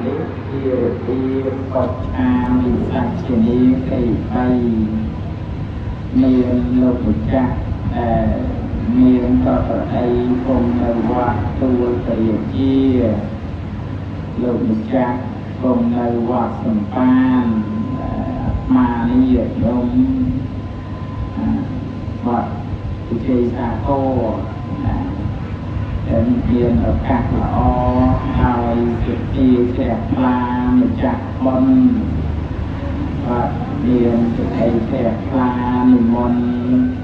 នេះជាពីបច្ឆាវិស័យជានីទី3មានលោកម្ចាស់មានប្រប្រដីគង់នៅវត្តទួលព្រះរាជាលោកម្ចាស់គង់នៅវត្តសំប៉ានមានិយាយមវត្តវិជ័យសាគរដែលមានឱកាសល្អហើយជាទីជ្រះថ្លាម្ចាស់បុណ្យបាទមានសេចក្តីជ្រះថ្លានិមន្ត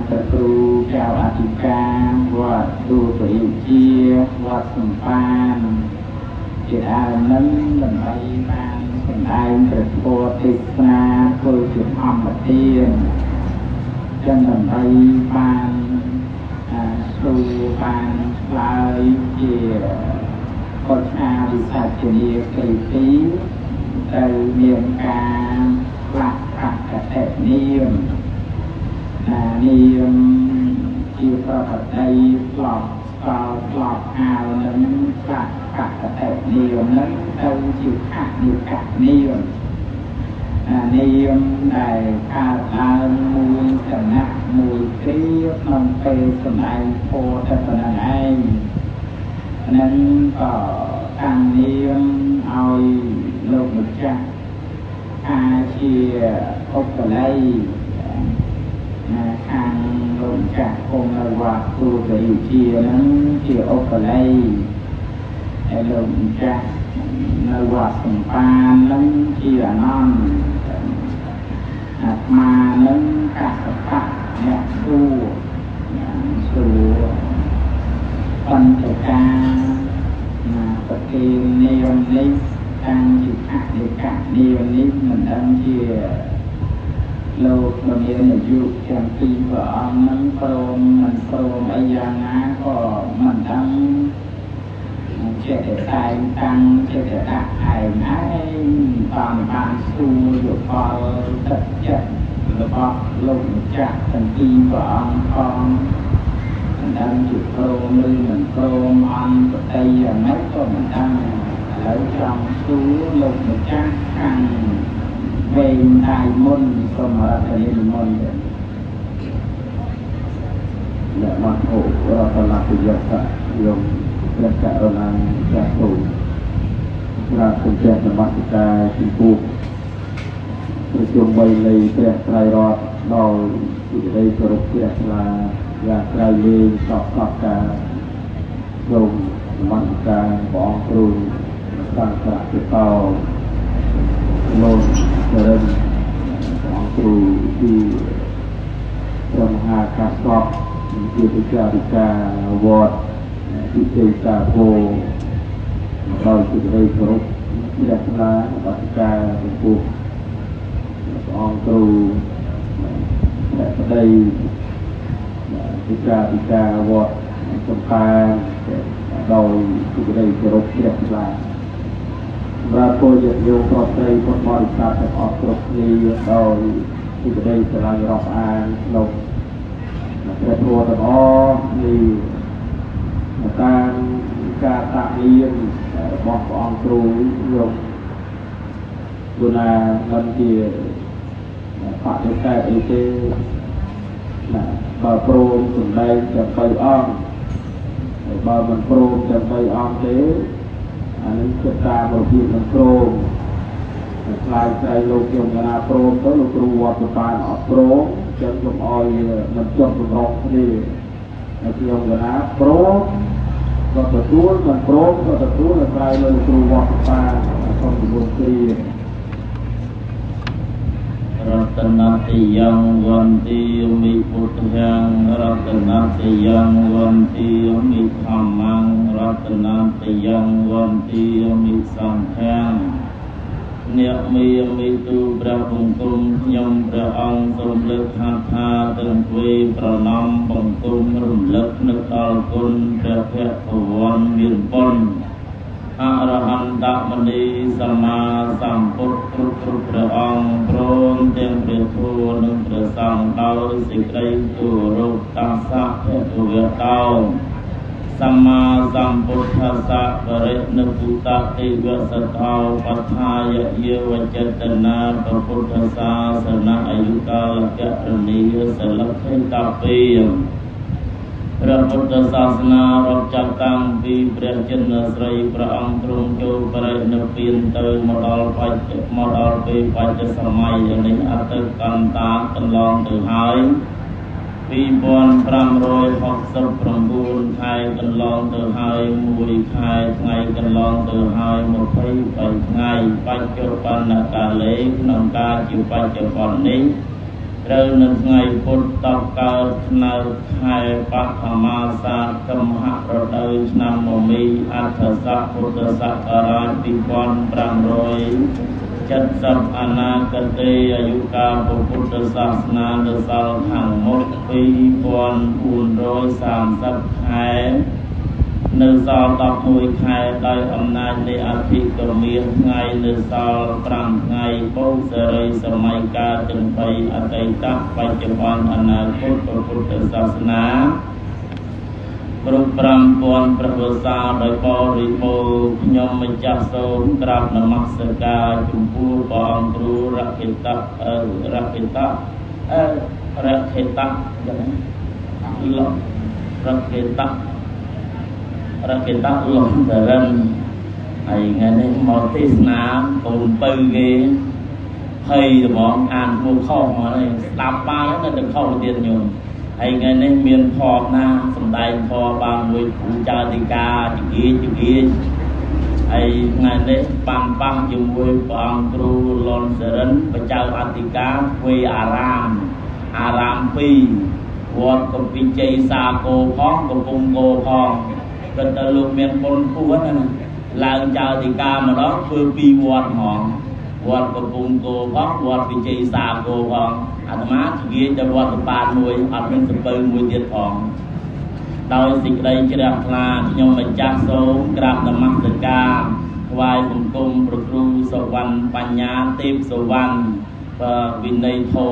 ព្រះគ្រូចៅអធិការវត្តទូព្រះរាជាវត្តសំប៉ានជាដើមនឹងដើម្បីបានសម្ដែងព្រះធម៌ទេសនាធ្វើជាធម្មទានចឹងដើម្បីបានស្រួលបានឆ្លើយជាបច្ឆាវិស័យជានីទី2ដែលមានការផ្លាស់ប្ដូរកតនាមនាមជាប្រកដីផ្លប់ស្គាល់ផ្លប់អាវនឹងផ្លាស់ប្ដូរកតនាមនឹងទៅជាខនិកនាមនាមដែលកើតឡើងមួយចំណាក់មួយគ្រាក្នុងពេលសម្ដែងធម៌តែប៉ុណ្ណឹងឯងនឹងក៏តាំងនាមឲ្យលោកម្ចាស់ជាឧបល័យខាងលោកម្ចាស់គង់នៅវត្តទូព្រះរាជានឹងជាឧបល័យហើយលោកម្ចាស់នៅវត្តសំប៉ាននឹងជាអនន្តអាត្មានឹងកសបៈអ្នកសួរបញ្ចការប្រគេននាមនេះតាំងជាអនិកនាមនេះមិនដឹងជាលោកមានអាយុទាំងពីរព្រះអង្គនឹងព្រមមិនព្រមអីយ៉ាងណាក៏មិនដឹងចេះតែតែងតាំងចេះតែដាក់ឯងតាមបានសួរយោបល់ទឹកចិត្តរបស់លោកម្ចាស់ទាំងពីរព្រះអង្គផងមិនដឹងជាព្រមឬមិនព្រមអន្តតីយ៉ាងម៉េចក៏មិនដឹងឥឡូវចង់សួរលោកម្ចាស់ខាងវែងដៃមុនសូមរតនានិមន្តអ្នកមកអូរតនាប្រយោគយកព្រះករុណាចាស់ទូក្រាបសូមព្រះនមស្ការចំពោះប្រជុំបីនៃព្រះត្រៃរតន៍ដល់សេចក្តីគោរពព្រះថ្លាយ៉ាងក្រៃលែងសពការសូមនមស្ការព្រះអង្គគ្រូសង្ឃៈពិតោលោកចរិញព្រះអង្គគ្រូទីព្រះមហាកាសបជាពិចារិកាវត្តវិជ័យសាគរដោយសេចក្តីគោរពព្រះថ្លានមស្ការចំពោះព្រះអង្គគ្រូអ្នកប្តីពិចារិកាវត្តសំប៉ានដោយសេចក្តីគោរពព្រះថ្លាសម្រាប់ពលរដ្ឋយោប្រុសស្រីពុទ្ធបរិស័ទទាំងអស់គ្រប់គ្នាដោយសេចក្តីស្រឡាញ់រាប់អានក្នុងព្រះធម៌ទាំងអស់នេះតាមការតាក់លៀនរបស់ព្រះអង្គគ្រូលោកគណៈមិនជាបដិសេធអីទេបើព្រមសម្ដែងទាំង3អង្គហើយបើមិនព្រមទាំង3អង្គទេអានេះគឺតាមរបៀបមិនព្រមខ្លាយใจលោកយមកណាព្រមទៅលោកគ្រូវត្តបានអត់ព្រមចឹងខ្ញុំឲ្យមិនចុះសម្រុងគ្នាហើយយមកណាព្រមក៏ទទួលមិនព្រមក៏ទទួលឲ្យក្រៅលោកគ្រូវត្តបានសូមជំនុំគ្រារតនតិយ៉ាងវន្តិមិពុទ្ធយ៉ាងរតនតិយ៉ាងវន្តិមិធម្មងរតនតិយ៉ាងវន្តិមិសង្ឃំអ្នកមានទូព្រះបង្គំខ្ញុំព្រះអង្គសូមលើកហាត់ថាទាំងពីរប្រណម្យបង្គំរំលឹកនឹកដល់គុណព្រះភគវន្តមានបុណ្យអរហន្តមនីសម្មាសម្ពុទ្ធគ្រប់ព្រះអង្គព្រមទាំងព្រះធម៌និងព្រះសង្ឃដោយសេចក្តីគោរពតាសៈភគវតោស សម្មាសម្ពុទ្ធស្សៈបរិនិព្វតទេវសតោបថាយយោវចេតនាពុទ្ធសាសនាអាយុកាលកៈរនីសិលខេតពេព្រះពុទ្ធសាសនារាប់ចាប់តាំងពីព្រះចិនស្រីព្រះអង្គទ្រង់ចូលបរិនិព្វានទៅមកដល់ពេលបច្ចុប្បន្នសម័យនេះអត្តកន្តាកន្លងទៅហើយ2569ខែកន្លងទៅហើយ1ខែថ្ងៃកន្លងទៅហើយ23ថ្ងៃបច្ចុប្បន្នកាលេក្នុងការជាបច្ចុប្បន្ននេះត្រូវនៅថ្ងៃពុទ្ធតកើតនៅខែបឋមាសាទកមហរដូវឆ្នាំមមីអដ្ឋស័កពុទ្ធសករាជ2570អនាគតេអាយុកាលពុទ្ធសាសនានៅសល់ខាងមុខ2430ខែនៅសល់11ខែដោយអំណាចនៃអធិកមានថ្ងៃនៅសល់5ថ្ងៃបូជសិរីសម័យកាលទាំង3អតីតបច្ចុប្បន្នអនាគតពុទ្ធសាសនាគ្រប់5000ព្រះវស្សាដោយបរិបូរណ៍ខ្ញុំម្ចាស់សូមក្រាបនមស្ការចំពោះព្រះអង្គគ្រូរខិតៈរខិតៈយ៉ាងណាលរខិតៈលំដរិនហើយថ្ងៃនេះមកទេសនាកូនពៅគេហើយហ្មងអានគួរខុសមកនេះស្ដាប់បាននៅតែខុសទៀតញោមហើយថ្ងៃនេះមានផបណាសំដែងធម៌បានមួយគ្រូចៅទីកាជាគៀហើយថ្ងៃនេះបានប៉ះជាមួយព្រះអង្គគ្រូលន់សរិនបច្ចៅអធិការទ្វេអារាម2វត្តកំពីជ័យសាគោផងកំពង់គោផងក៏ទៅលោកមានបុណ្យពោះណាឡើងចៅទីកាម្ដងធ្វើ2វត្តហ្មងវត្តកំពង់គោផងវត្តវិជ័យសាគោផងអាត្មាជិះទៅវត្តសម្បាតមួយអត់មានសពើមួយទៀតផងដោយសេចក្តីជ្រះថ្លាខ្ញុំម្ចាស់សូមក្រាបនមស្ការថ្វាយបង្គំព្រះគ្រូសវណ្ណបញ្ញាទេពសវណ្ណវិន័យធម៌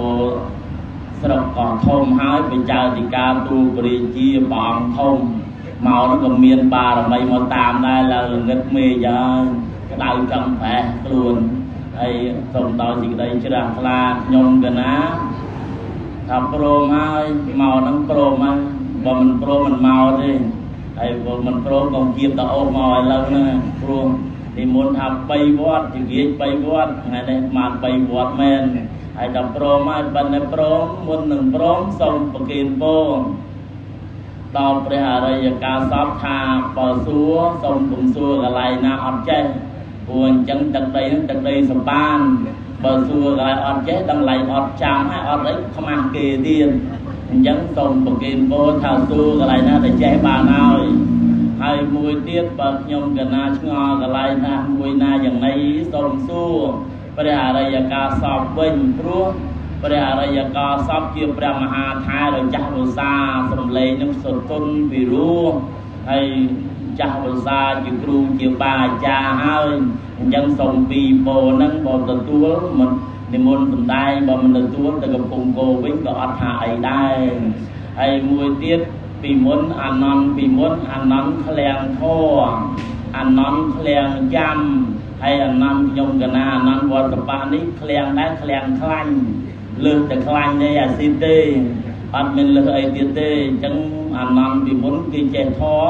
ស្រុកកោះធំហើយបច្ចៅទីការទូបរិជាព្រះអង្គធំមកនោះក៏មានបារមីមកតាមដែរឡើងល្ងឹតមេយ៉ាងក្តៅចង់ប្រេះខ្លួនហើយសូមដល់សេចក្តីជ្រះថ្លាខ្ញុំកណាថាព្រមហើយមកនឹងព្រមហើយបើមិនព្រមមិនមកទេហើយបើមិនព្រមកុំគៀបតអូសមកឥឡូវហ្នឹងព្រមនិមន្តថា3វត្តជាគៀច3វត្តថ្ងៃនេះបាន3វត្តមែនហើយដល់ព្រមហើយបើមិនព្រមមុននឹងព្រមសូមប្រគេនពរដល់ព្រះអរិយកាសពថាបើសួរសូមកុំសួរកន្លែងណាអត់ចេះព្រោះអញ្ចឹងទឹកដីហ្នឹងទឹកដីសម្បានបើសួរកន្លែងអត់ចេះដល់កន្លែងអត់ចាំហើយអត់អីខ្មាស់គេទៀតអញ្ចឹងសូមប្រគេនពរថាសួរកន្លែងណាដែលចេះបានហើយមួយទៀតបើខ្ញុំកណាឆ្ងល់កន្លែងណាមួយណាយ៉ាងណីសូមសួរព្រះអរិយកាសពវិញព្រោះព្រះអរិយកាសពជាព្រះមហាថារចាស់វសាសំឡេងនឹងសុទន់ពីរោះហើយចាស់វសាជាគ្រូជាបាអាចារ្យហើយអញ្ចឹងសូមពីពរហ្នឹងបើទទួលមិននិមន្តសំដែងបើមិនទទួលទៅកំពង់គោវិញក៏អត់ថាអីដែរហើយមួយទៀតពីមុនអានន្តពីមុនអានន្តឃ្លាំងធរអានន្តឃ្លាំងចាំហើយអានន្តខ្ញុំកណាអានន្តវត្តបានេះឃ្លាំងដែរឃ្លាំងខ្លាញ់លើសតែខ្លាញ់ទេអាស៊ីទេអត់មានលើសអីទៀតទេអញ្ចឹងអានន្តពីមុនគេចេះធរ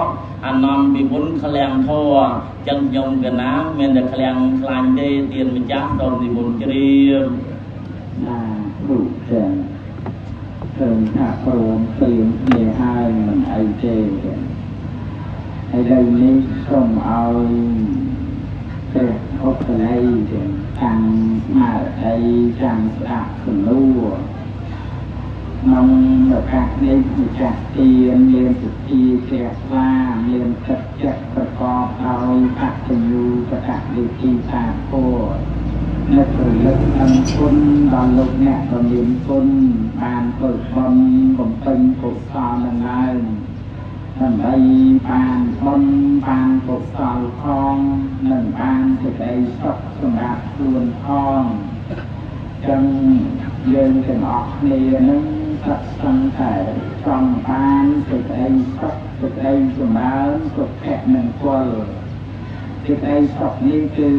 អានន្តពីមុនឃ្លាំងធរអញ្ចឹងខ្ញុំកណាមានតែឃ្លាំងខ្លាញ់ទេទៀនម្ចាស់សូមនិមន្តជ្រាបណាគ្រូចាឃើញថាព្រមព្រៀងគ្នាហើយមិនអីទេហើយឥឡូវនេះសូមឲ្យព្រះអុកល័យខាងស្មារតីចាំស្ដាប់សំណួរក្នុងឱកាសនេះម្ចាស់ទានមានសុភាជ្រះថ្លាមានទឹកចិត្តប្រកបដោយអត្ថញ្ញូតកវិធីសាស្ត្រពោនឹករលឹកដឹងគុណដល់លោកអ្នកដ៏មានគុណបានធ្វើបុណ្យបំពេញកុសលនឹងឡើងដើម្បីបានបុណ្យបានកុសលផងនិងបានសេចក្តីសុខសម្រាប់ខ្លួនផងចឹងយើងទាំងអស់គ្នានឹងសត្វសង្ឃតែចង់បានសេចក្តីសុខ សេចក្តីចម្រើនសុខៈនិងពលសេចក្តីសុខនេះគឺ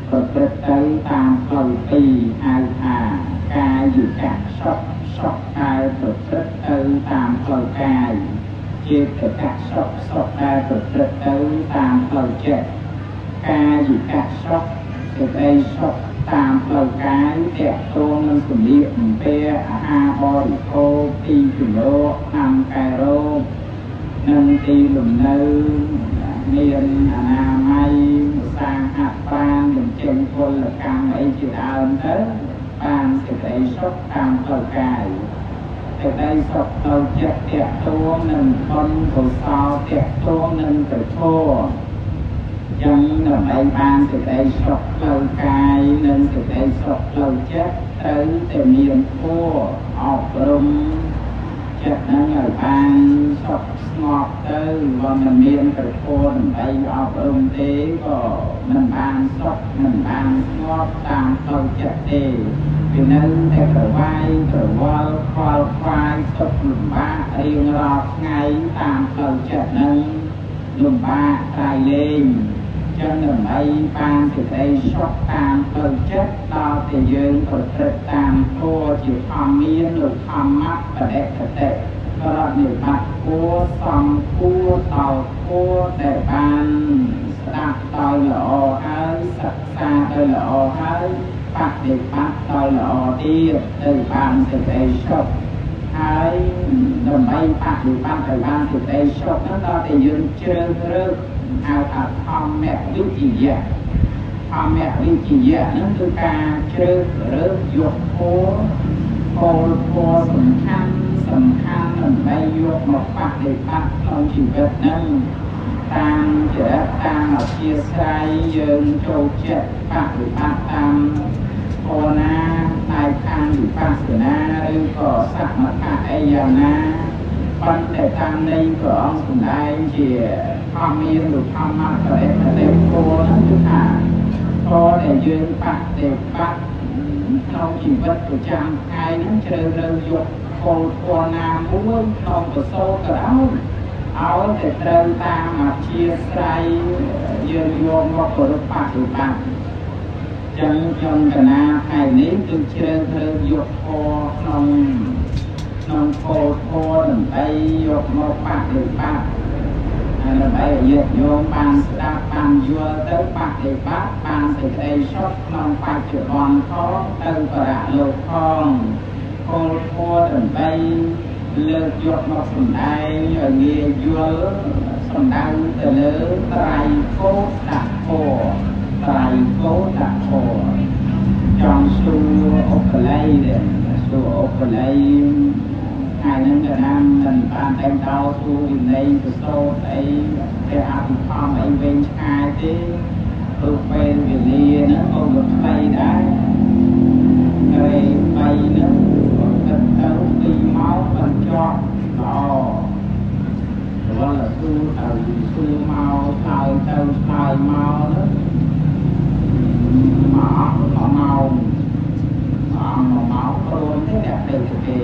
ប្រព្រឹត្តទៅតាមផ្លូវពីរហៅថាកាយវិកៈសុខសុខដែលប្រព្រឹត្តទៅតាមផ្លូវកាយចេតកៈសុខសុខដែលប្រព្រឹត្តទៅតាមផ្លូវចិត្តកាយវិកៈសុខសេចក្តីសុខតាមផ្លូវកាយទាក់ទងនឹងសម្លៀកបំពាក់អាហារបរិភោគទីជម្រកខាងកាយរោគនិងទីលំនៅមានអនាម័យសាងអត្តបានបញ្ចេញពលកម្មអីជាដើមទៅបានសេចក្តីសុខតាមផ្លូវកាយសេចក្តីសុខផ្លូវចិត្តទាក់ទងនឹងបុណ្យកុសលទាក់ទងនឹងព្រះធម៌ចឹងដើម្បីបានសេចក្តីសុខផ្លូវកាយនិងសេចក្តីសុខផ្លូវចិត្តត្រូវតែមានធម៌អប់រំចិត្តនឹងឲ្យបានសុខស្ងប់ទៅបើមិនមានព្រះធម៌ដើម្បីអប់រំទេក៏មិនបានសុខមិនបានស្ងប់តាមផ្លូវចិត្តទេវានៅតែប្រវាយប្រវល់ខ្វល់ខ្វាយទុក្ខលំបាករៀងរាល់ថ្ងៃតាមផ្លូវចិត្តនឹងលំបាកក្រៃលែងចឹងដើម្បីបានសេចក្តីសុខតាមផ្លូវចិត្តដល់តែយើងប្រព្រឹត្តតាមធម៌ជាធម្មមានឬធម្មៈបដិកតិប្រតិបត្តិគួរសំគួរដល់គួរតែបានស្ដាប់ដោយល្អហើយសិក្សាដោយល្អហើយបដិបត្តិដោយល្អទៀតទៅបានសេចក្តីសុខហើយដើម្បីបដិបត្តិឲ្យបានសេចក្តីសុខនោះដល់តែយើងជ្រើសរើសហៅថាធម្មវិជ្ជាធម្មវិជ្ជានឹងគឺការជ្រើសរើសយកគោលធម៌សំខាន់ដើម្បីយកមកបដិបត្តិក្នុងជីវិតនឹងតាមចរិតតាមអធិស្ឋានយើងចូលចិត្តបដិបត្តិតាមภาวនាtạiខាងវិបស្សនាឬក៏សមថៈអីយ៉ាងណាប៉ុន្តែតាមន័យព្រះអង្គសម្ដែងជាធម្មមានឬធម្មៈបរិបទិគោលនោះគឺថាធម៌ដែលយើងបដិបត្តិក្នុងជីវិតប្រចាំថ្ងៃហ្នឹងជ្រើសរើសយកគោលធម៌ណាមួយក្នុងប្រសូតក៏ដោយឲ្យតែត្រូវតាមអធិស្ឋានយើងយកមកប្រតិបត្តិចឹងក្នុងកណាថ្ងៃនេះគឺជ្រើសរើសយកធម៌ក្នុងគោលធម៌ដើម្បីយកមកបដិបត្តិដើម្បីឲ្យញាតិញោមបានស្ដាប់បានយល់ទៅបដិបត្តិបានសេចក្តីសុខក្នុងបច្ចុប្បន្នផងទៅបរលោកផងគោលធម៌ដើម្បីលើកយកមកសម្ដែងឲ្យងាយយល់សម្ដៅទៅលើត្រៃកោតធម៌ត្រៃកោតធម៌ចង់សួរឧបល័យសួរឧបល័យហើយនឹងក៏ណាមិនបានតែតោសួរវិន័យប្រសូតអីតែអភិធម្មអីវិញឆ្ងាយទេព្រោះពេលវេលាហ្នឹងក៏មិនខ្លីដែរហើយបីហ្នឹងក៏ទឹកទៅ2ម៉ោងបញ្ចប់ល្អរាល់សួរទៅសួរមកឆ្លើយទៅឆ្លើយមកហ្នឹង1ម៉ោងព្រមទេអ្នកទៅទេ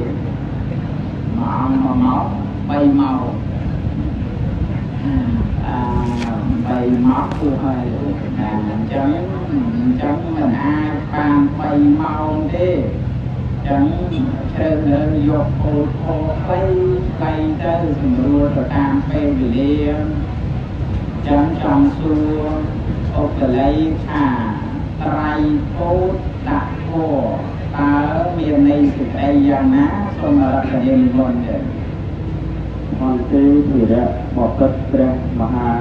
1ម៉ោង3ម៉ោង3ម៉ោងគឺហើយអញ្ចឹងមិនអាចបាន3ម៉ោងទេអញ្ចឹងជ្រើសរើសយកគោលធម៌ខ្លីទៅសម្រួលទៅតាមពេលវេលាអញ្ចឹងចង់សួរឧបល័យថាត្រៃកោតធម៌តើមានន័យសេចក្តីយ៉ាងណាសូមរកនិមន្តទៅអន្តេធិរៈបពិតព្រះមហា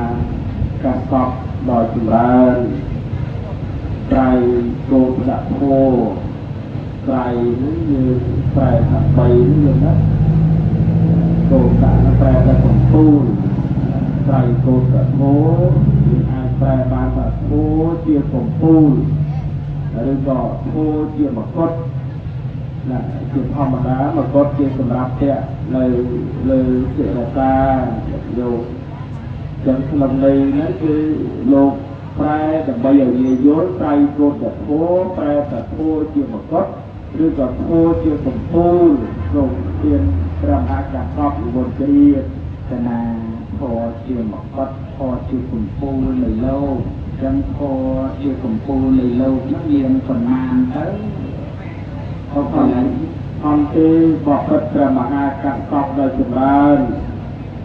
កសពដ៏ចម្រើនត្រៃកោតធម៌ត្រៃនេះយើងប្រែថា3នេះណាកោតប្រែថាកំពូលត្រៃកោតធម៌យើងអាចប្រែបានថាធម៌ជាកំពូលឬក៏ធម៌ជាមកុដជាធម្មតាមកុដជាសម្រាប់ពាក់នៅលើចេតកាយកចឹងក្នុងន័យហ្នឹងគឺលោកប្រែដើម្បីឲ្យងាយយល់ត្រៃកោតធម៌ប្រែថាធម៌ជាមកុដឬក៏ធម៌ជាកំពូលក្នុងទានព្រះមហាកសពនិមន្តជ្រាបកណា พอเชื่อมกัดพอเชื่อขุนปูในโลกจังพอเชื่อขุนปูในโลกนักเรียนคนมานเต้เขาไปตอนที่บอกกัดพระมหากัปตันได้จุฬา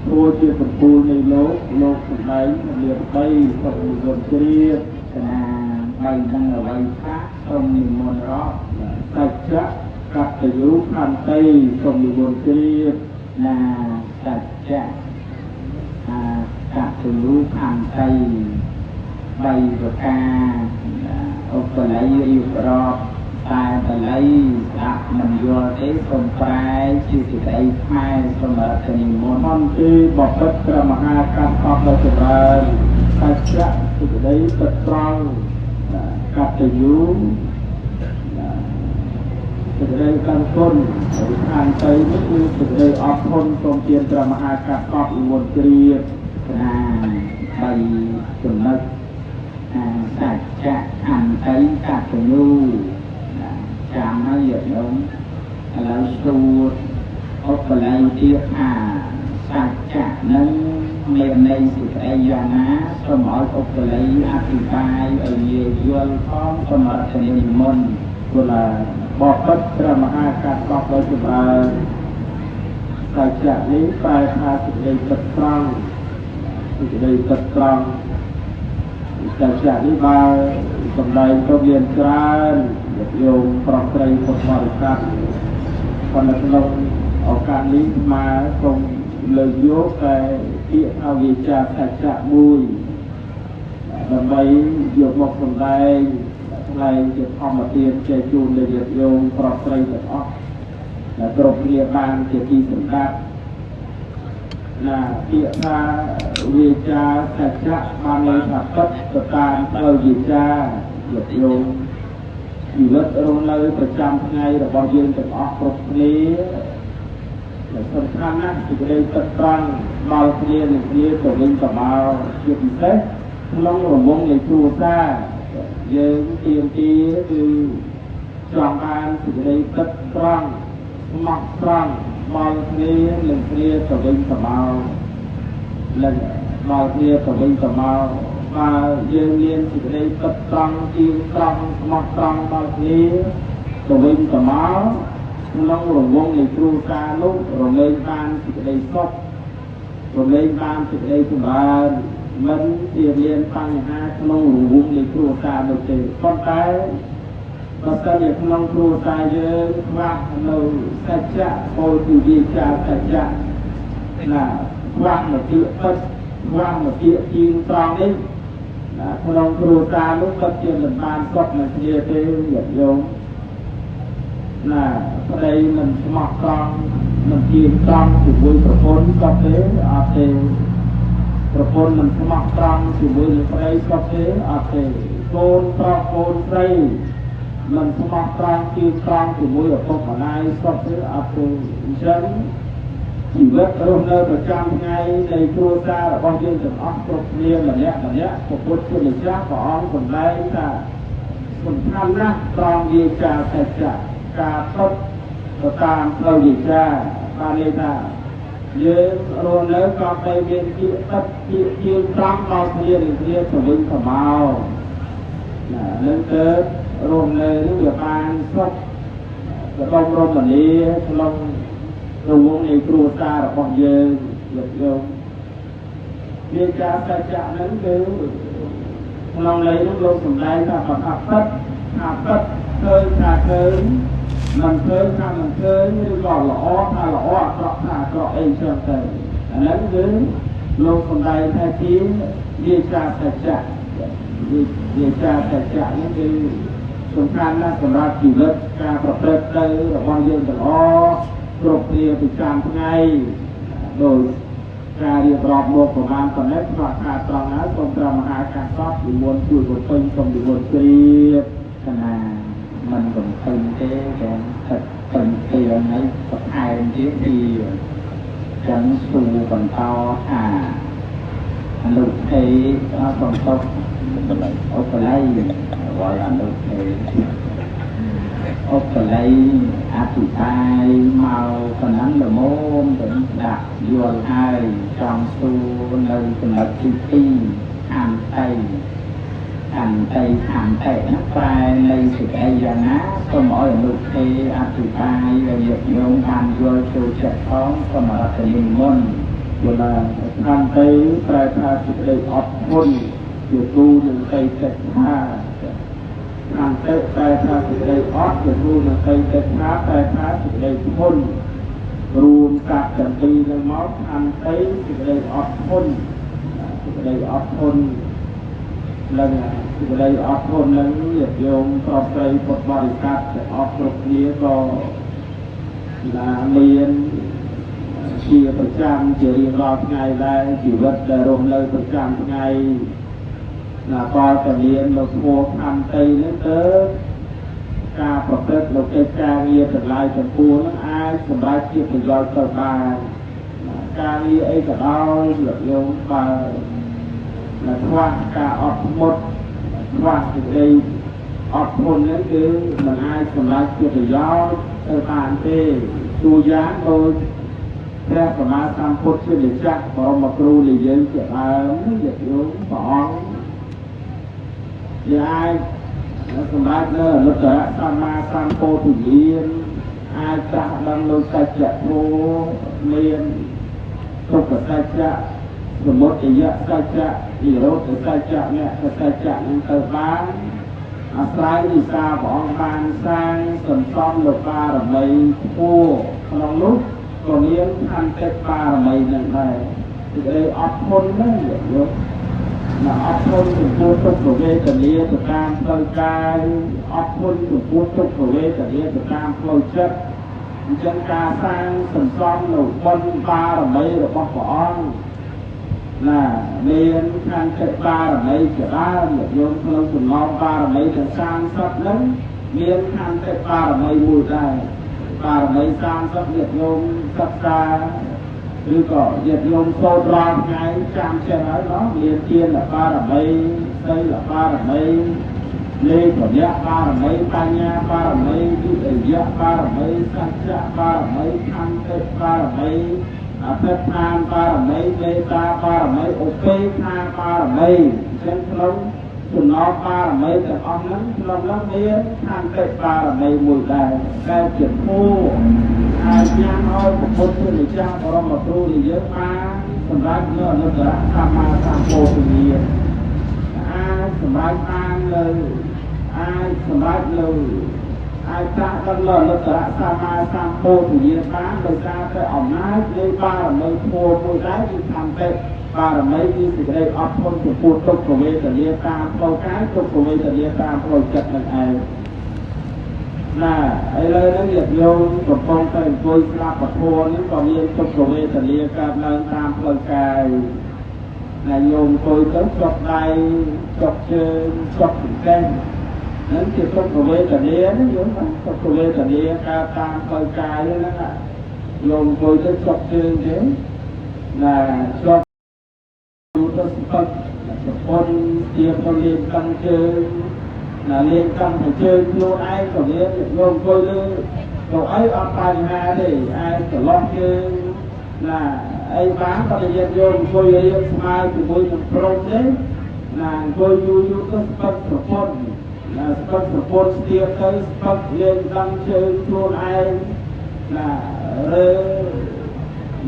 พอเชื่อขุนปูในโลกโลกสุดไหนเรียนไปต้องมีคนเรียนขณะใบดังเอาไว้พระต้องมีมนต์ร้องแต่จะกัดแต่ยุคันเต้ต้องมีคนเรียนนาแต่จะกัดแต่ยุคันเต้ใบประกาอุปไลยอยู่รอบตายไปเลยรักมันยัวเต้คนปลายชื่อสิได้ไม่สมบัตินิมนต์มันที่บอกว่าพระมหากัปตันได้จุฬาแต่จะสิได้ตัดตรองกัดแต่ยุจะได้ตั้งต้นทางใจนี่คือจะได้ออกพ้นตรงเตียนพระมหากัปตันมนตรีใบจนนักสัจจะอันไตกัตยูจำให้เหยียดล้มแล้วสูดพบอะไรเทียบสัจจะนั้นเมียนในสุดไอยานะสมอพบอะไรอธิบายเยี่ยมพ้องสมรรถนิมนต์กุลาบอกพระมหากัปตันโดยจุฬาสัจจะนี้ปลายพาสุดเลยตัดตรังสุดเลยตัดตรังสัจจะนี้มาสำหรับตัวเรียนกลางโยมปรองใจคนบริการคนละลงเอาการนี้มาตรงเลยยกแต่ที่เอาวิจารสัจจะบุยสำหรับโยมบอกสำหรับอะไรจะทำมาเตรียมใจจูนเลยโยมปรองใจแต่ออกและตรงเรียบานจะที่สำคัญที่ถ้าวิจารสัจจะมาในถัดตัดการเราวิจารโยมอยู่รถลงเลยประจำไงแต่บางยืนจะออกครบนี้สำคัญนะที่จะได้ตัดตั้งมาเรียนเรียนตัวเองกับมาเกี่ยวกับเซ็ตลองวงในตัวซ่าเยอะเตรียมตีคือจองการที่จะได้ตัดตั้งหมักตั้งมาเรียนเรียนตัวเองกับมาและมาเรียนตัวเองกับมาเยี่ยมเรียนสิ่งใดตัดตั้งจีนตั้งสมัครตั้งบางทีตัวเองกับมาเราหลงวงในครูการลูกเราเล่นการสิ่งใดก็เราเล่นการสิ่งใดสบายมันเรียนตั้งหาขนมหลงวงในครูการโดยเฉพาะแต่เราจะเรียนขนมครูการเยอะว่าเราสัจจะโพธิวิจารสัจจะว่าเราเกี่ยวกับว่าเราเกี่ยวจีนตั้งนี้พลังครูตาลุกตัดเจียนหลังบ้านก็มันเทียเตยเหยียดโยมพอได้มันสมัครตั้งมันจีนตั้งถือบุญประพนก็เตยอาเตยประพนมันสมัครตั้งถือบุญพอได้ก็เตยอาเตยโกนตราโกนไรมันสมัครตั้งจีนตั้งถือบุญประพนมาได้ก็เตยอาเตยฉันชีวิตรวมเลยประจำไงในครัวตาบางทีจะออกตกเรียนแบบนี้ผมพูดคุยกับเจ้าของคนไรแต่คนทำนะตรองดีจ่าแต่จะการทดตามเราดีจ่าตาเลยนะเยอะรวมเลยก็ไปเรียนที่ตัดที่ตั้งเราเรียนสวิงสมาวเรื่องเกิดรวมเลยเรื่องการทดจะต้องรวมแบบนี้ลงตัววงในครูตาบางเยอะเยอะโยมเรียนจากสัจจะนั้นคือลองเลยต้องลงสมัยถ้าปักปัดเคยมันเคยถ้ามันเคยหรือหล่อถ้าหล่อเกาะถ้าเกาะเองเชื่อใจอันนั้นคือลงสมัยแท้จริงเรียนจากสัจจะเรียนจากสัจจะนั่นคือสำคัญนะสำหรับชีวิตการประพฤติเลยบางเรื่องจะกรบเรียนติดการไงโดยการเรียนรอบโลกประมาณตอนนี้ประกาศตอนนั้นตรงพระมหาการทรัพย์อยู่บนจุดบนเป็นตรงอยู่บนเรียบขนาดมันบนเป็นเท่กันถัดเป็นเตียงให้กับไอ้ที่ดีจังสูบนเท้าลูกเทเอาตรงตบเอาไปไล่ไว้อันลูกเท អូបល័យអធិបាយមកប៉ុណ្ណឹងល្មមទៅដាក់យល់ហើយចង់សួរនៅចំណុចទី2អន្តៃហ្នឹងប្រែនៃសេចក្តីយ៉ាងណាសូមឲ្យអនុទេអធិបាយឲ្យយកញោមបានយល់ចូលចិត្តផងសូមរដ្ឋនិមន្តយល់ថាអន្តៃប្រែថាសេចក្តីអត់ធន់ជាគូនឹងទៅចិត្តថាអន្តេតែថាសេចក្តីអត់ជាគូនឹងទៅចិត្តថាតែថាសេចក្តីធន់រួមកាត់ទាំងពីរនឹងមកអន្តេសេចក្តីអត់ធន់សេចក្តីអត់ធន់ឡើងសេចក្តីអត់ធន់នឹងញាតិញោមប្រុសស្រីពុទ្ធបរិស័ទទាំងអស់គ្រប់គ្នាក៏មានជាប្រចាំជារៀងរាល់ថ្ងៃដែរជីវិតដែលរស់នៅប្រចាំថ្ងៃក៏តែមានលោកធម៌អន្តេនឹងទៅការប្រព្រឹត្តលោកកិច្ចការងារទាំងឡាយទាំងពួងនឹងអាចសម្រេចជាប្រយោជន៍ទៅបានការងារអីក៏ដោយលោកញោមបើខ្វះការអត់ធ្មត់ខ្វះសេចក្តីអត់ធន់ហ្នឹងគឺមិនអាចសម្រេចជាប្រយោជន៍ទៅបានទេទូយ៉ាងដូចព្រះសម្មាសម្ពុទ្ធជាម្ចាស់បរមគ្រូនៃយើងជាដើមនេះញាតិញោមព្រះអង្គជាអាចសម្រាប់នៅអនុត្តរសម្មាសម្ពោធិញ្ញាណអាចត្រាស់ដឹងនៅសច្ចៈធម៌មានទុក្ខសច្ចៈសមុទយសច្ចៈនិរោធសច្ចៈអ្នកសច្ចៈនឹងទៅបានអាស្រ័យវិសាព្រះអង្គបានសាងសន្សំលោកបារមីធัวក្នុងនោះក៏មានអន្តេបារមីនឹងដែរសេចក្តីអត់ធន់ហ្នឹងយកអត់ធន់ចំពោះទុក្ខវេទនាទៅតាមផ្លូវកាយអត់ធន់ចំពោះទុក្ខវេទនាទៅតាមផ្លូវចិត្តអញ្ចឹងការសាងសន្សំនៅបុណ្យបារមីរបស់ព្រះអង្គមានខាងចិត្តបារមីជាដើមយកក្នុងចំណោមបារមីទាំង30ហ្នឹងមានខាងចិត្តបារមីមួយដែរបារមី30ញាតិញោមសិក្សាឬក៏ញាតិញោមសូត្ររាល់ថ្ងៃចាំចេះហើយមានទានបារមីសីលបារមីលេខញ្ញបារមីបញ្ញាបារមីវិរិយបារមីសច្ចៈបារមីខន្តិបារមីអភិដ្ឋានបារមីមេត្តាបារមីឧបេក្ខាបារមីចឹងក្នុងចំណោមបារមីទាំងអស់ហ្នឹងក្នុងនោះមានខន្តិបារមីមួយដែរតែជាធូរអាចញ៉ាំឲ្យពុទ្ធជាម្ចាស់បរមគ្រូនៃយើងបានសម្រាប់នៅអនុត្តរសម្មាសម្ពោធិញ្ញាណអាចសម្រាប់បានលើអាចសម្រាប់លើអាចតាក់ដល់អនុត្តរសម្មាសម្ពោធិញ្ញាណបានដោយសារតែអំណាចនៃបារមីធម៌មួយដែរគឺខន្តិបារមីគឺសេចក្តីអត់ធន់ចំពោះទុក្ខវេទនាតាមផ្លូវកាយទុក្ខវេទនាតាមផ្លូវចិត្តនឹងឯងឥឡូវនេះញាតិញោមកំពុងតែអង្គុយស្ដាប់ពធនេះក៏មានទុក្ខវេទនាកើតឡើងតាមផ្លូវកាយញោមអង្គុយទៅចុកដៃចុកជើងចុកចង្កេះនឹងជាទុក្ខវេទនាណាញោមទុក្ខវេទនាកើតតាមផ្លូវកាយហ្នឹងញោមអង្គុយទៅចុកជើងទេចុកទៅស្ពឹកប្រពន្ធជាពលលេខកំជើងលេខកំជើងខ្លួនឯងក៏មានញោមអង្គុយលើក៏អីអត់បញ្ហាទេឯងច្រឡំជើងអីបានក៏និយាយយកអង្គុយរៀបស្មើជាមួយនឹងព្រមទេអង្គុយយូរទៅស្ពឹកប្រពន្ធស្ពឹកប្រពន្ធស្ទាបទៅស្ពឹកលេខកំជើងខ្លួនឯងរើ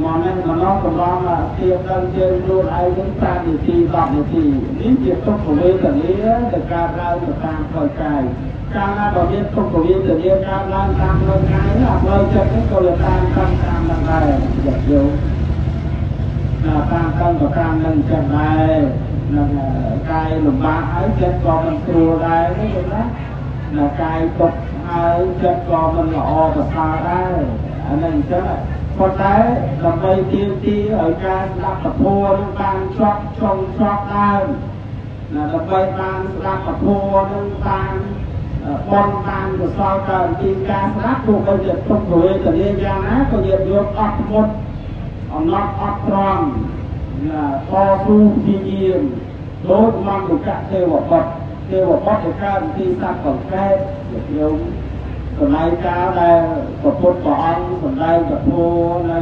មកនេះមកនោះកំឡុងស្ទាបកំជើងខ្លួនឯងនឹង5នាទី10នាទីនេះជាទុក្ខវេទនាដែលកើតឡើងតាមផ្លូវកាយកាលណាបើមានទុក្ខវេទនាកើតឡើងតាមផ្លូវកាយអាផ្លូវចិត្តនេះក៏តាមនឹងដែរយកតាមប្រការនឹងចឹងដែរនឹងកាយលំបាកហើយចិត្តក៏មិនស្រួលដែរនេះណាកាយទុកហើយចិត្តក៏មិនល្អប្រសើរដែរអានេះអញ្ចឹងប៉ុន្តែដើម្បីទាមទារឲ្យការស្ដាប់ពធនឹងបានជាប់ចុងជាប់ដើមដើម្បីបានស្ដាប់ពធនឹងបានបនបានកសលកើតពីការស្ដាប់ទោះបីជាទុក្ខវេទនាយ៉ាងណាក៏យកអត់ធ្មត់អំណត់អត់ត្រង់តស៊ូព្យាយាមដូចមន្តកៈទេវបុត្រទៅកើតពីសត្វកង្កែបយក សម័យកាលដែលព្រះពុទ្ធព្រះអង្គសម្ដែងពធនៅ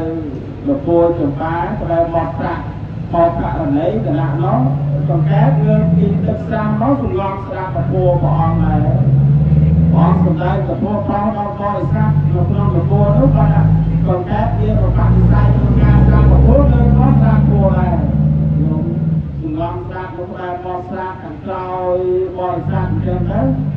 នគរចម្ប៉ាដែលមកប្រាក់មកករណីគណៈនោះសង្កេតរឿងពីទឹកស្រះមកសង្ឡំស្ដាប់ពធព្រះអង្គដែរព្រះអង្គសម្ដែងពធផងដល់បរិស័ទនៅក្នុងនគរនោះគាត់សង្កេតវាប្រកាសវិស័យក្នុងការស្ដាប់ពធនៅក្នុងស្ដាប់ពធដែរខ្ញុំសង្ឡំស្ដាប់នោះដែរមកស្ដាប់ខាងក្រោយបរិស័ទអញ្ចឹងទៅ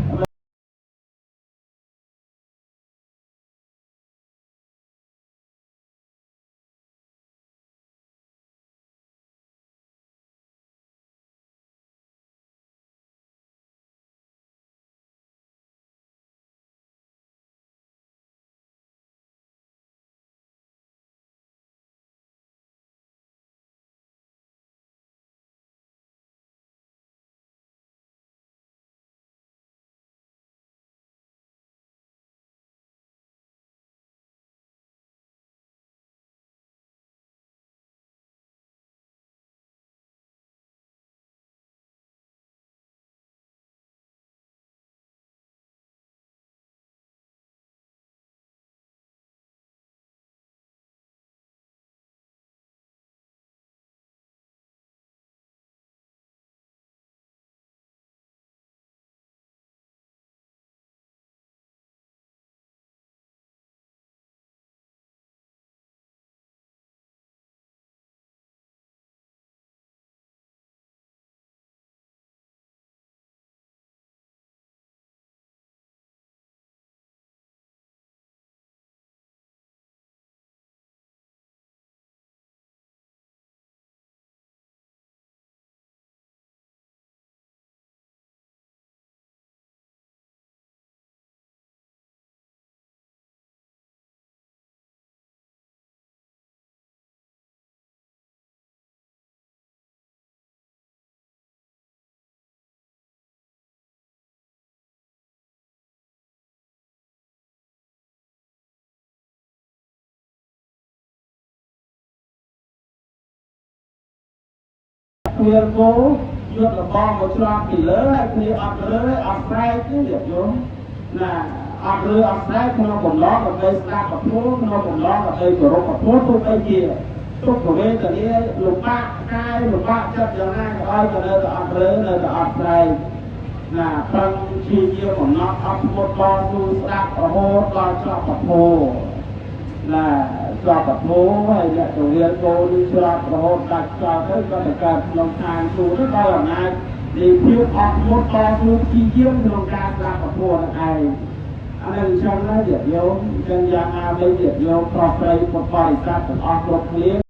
វាគោយកលបងមកឆ្លងពីលើហើយគ្នាអត់រើអត់ស្រែកទេយកយំណាអត់រើអត់ស្រែកក្នុងកំឡុងដើម្បីស្ដាប់ពធក្នុងកំឡុងដើម្បីគោរពពធទោះបីជាទុកវេទនាលំបាកកាយលំបាកចិត្តយ៉ាងណាក៏ឲ្យទៅនៅតែអត់រើនៅតែអត់ស្រែកណាផឹងជាជាកំណត់អត់មុតបនទូស្ដាប់រហូតដល់ចប់ពធណាចប់ពធហើយអ្នកទៅរៀនគោនេះច្រាប់រហូតដាច់ចោលទៅក៏ទៅកើតក្នុងឋានទូទៅដល់អំណាចនៃភាពអត់មុតបនទូជាជាក្នុងការស្ដាប់ពធនឹងឯងអានេះអញ្ចឹងណាញាតិញោមអញ្ចឹងយ៉ាងណាវិញញាតិញោមប្រុសស្រីពុទ្ធបរិស័ទទាំងអស់គ្រប់គ្នា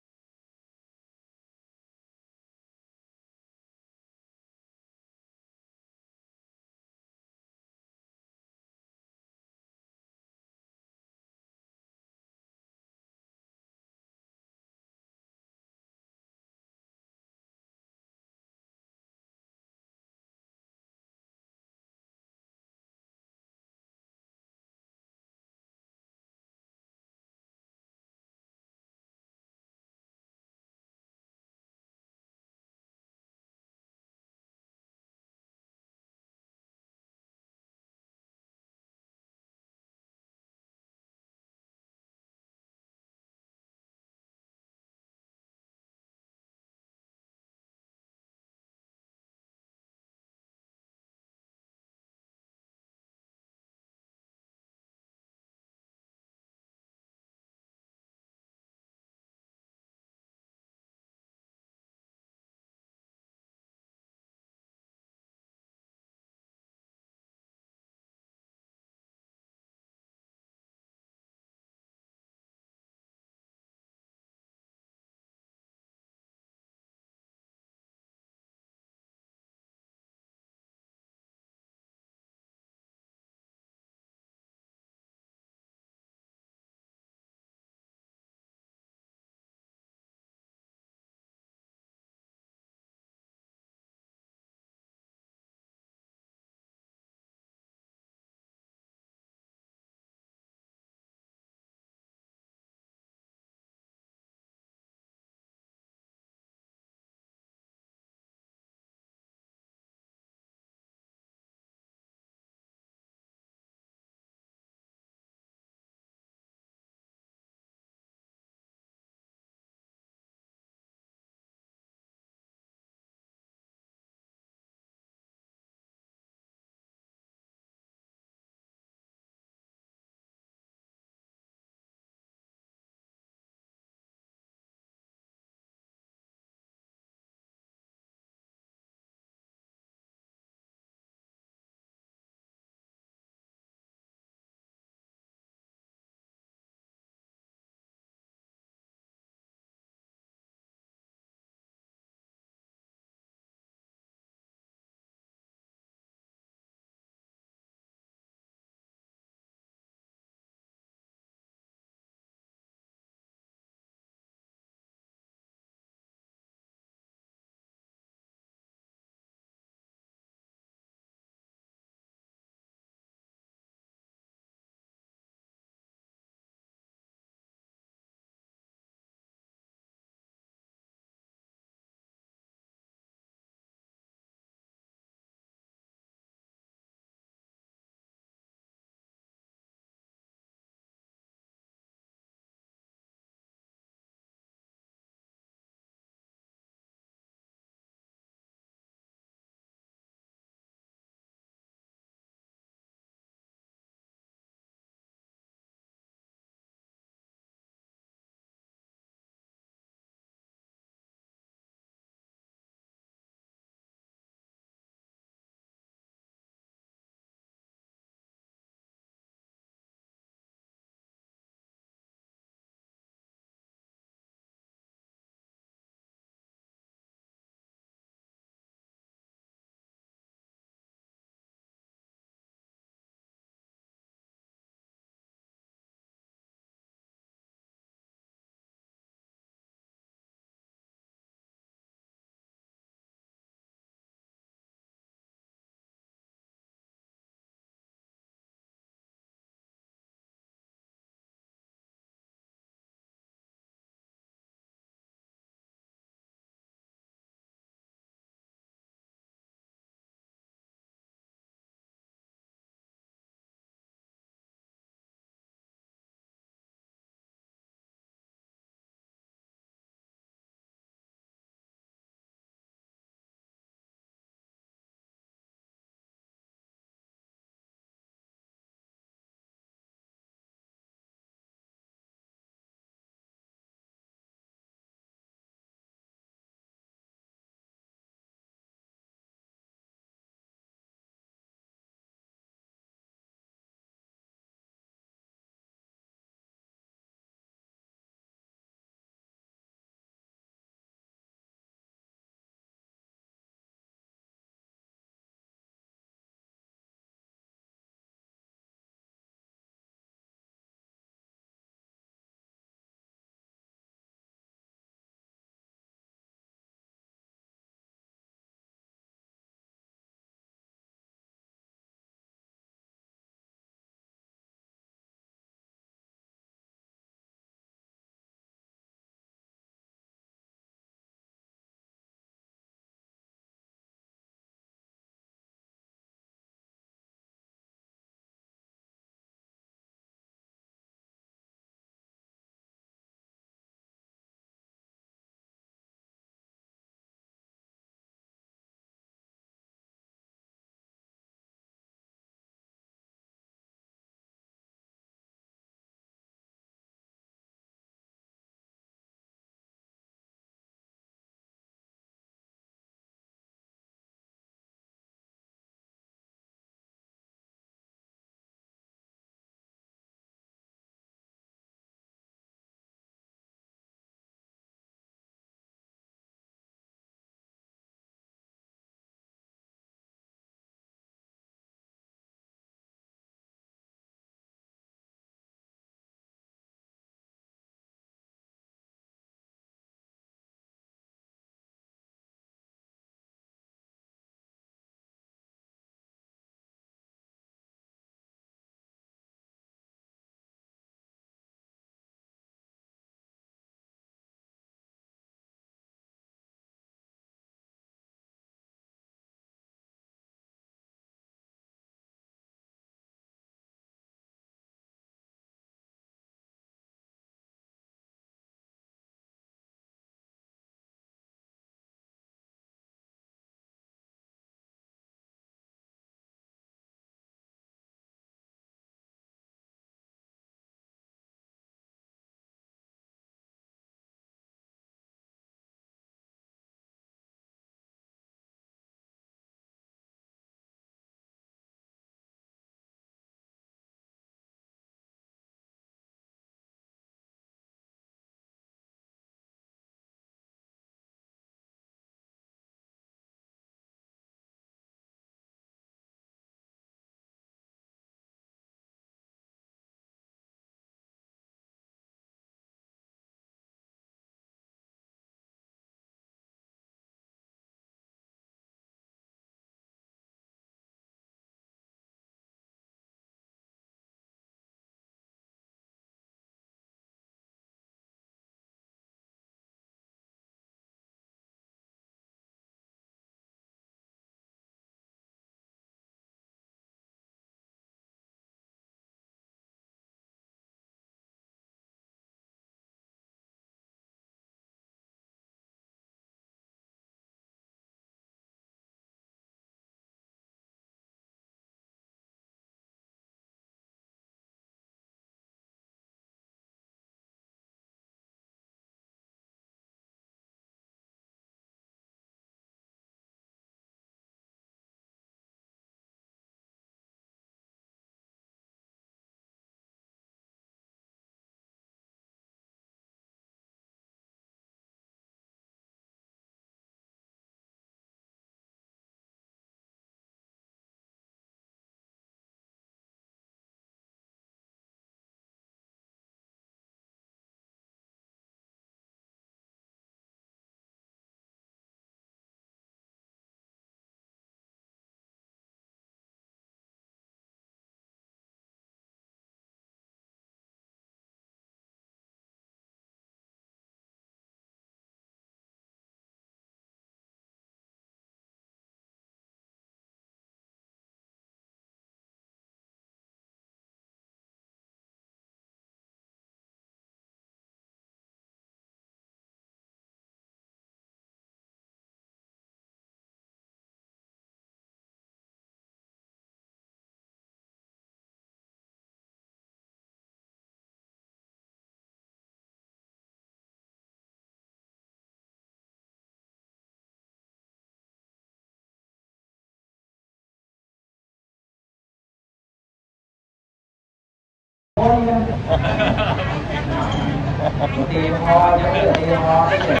ตีพอจะเลือกตีพอได้เลย